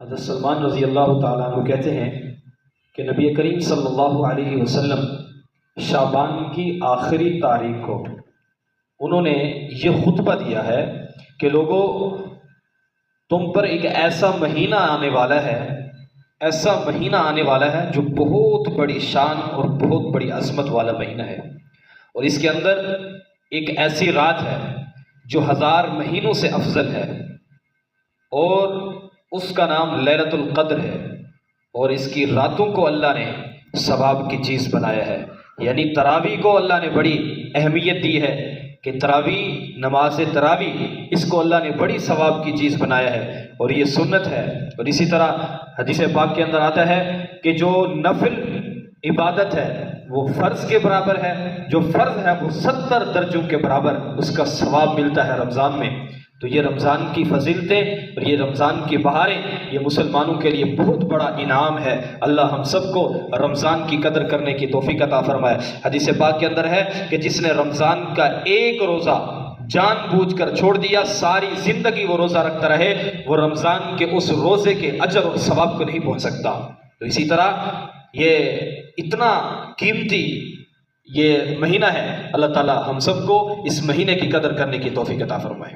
حضرت سلمان رضی اللہ تعالیٰ عنہ کہتے ہیں کہ نبی کریم صلی اللہ علیہ وسلم شعبان کی آخری تاریخ کو انہوں نے یہ خطبہ دیا ہے کہ لوگوں، تم پر ایک ایسا مہینہ آنے والا ہے، ایسا مہینہ آنے والا ہے جو بہت بڑی شان اور بہت بڑی عظمت والا مہینہ ہے، اور اس کے اندر ایک ایسی رات ہے جو 1000 مہینوں سے افضل ہے، اور اس کا نام لیلۃ القدر ہے، اور اس کی راتوں کو اللہ نے ثواب کی چیز بنایا ہے۔ یعنی تراویح کو اللہ نے بڑی اہمیت دی ہے کہ تراویح، نماز تراویح، اس کو اللہ نے بڑی ثواب کی چیز بنایا ہے، اور یہ سنت ہے۔ اور اسی طرح حدیث پاک کے اندر آتا ہے کہ جو نفل عبادت ہے وہ فرض کے برابر ہے، جو فرض ہے وہ 70 درجوں کے برابر اس کا ثواب ملتا ہے رمضان میں۔ تو یہ رمضان کی فضیلتیں اور یہ رمضان کی بہاریں، یہ مسلمانوں کے لیے بہت بڑا انعام ہے۔ اللہ ہم سب کو رمضان کی قدر کرنے کی توفیق عطا فرمائے۔ حدیث پاک کے اندر ہے کہ جس نے رمضان کا ایک روزہ جان بوجھ کر چھوڑ دیا، ساری زندگی وہ روزہ رکھتا رہے، وہ رمضان کے اس روزے کے اجر اور ثواب کو نہیں پہنچ سکتا۔ تو اسی طرح یہ اتنا قیمتی یہ مہینہ ہے، اللہ تعالی ہم سب کو اس مہینے کی قدر کرنے کی توفیق عطا فرمائے۔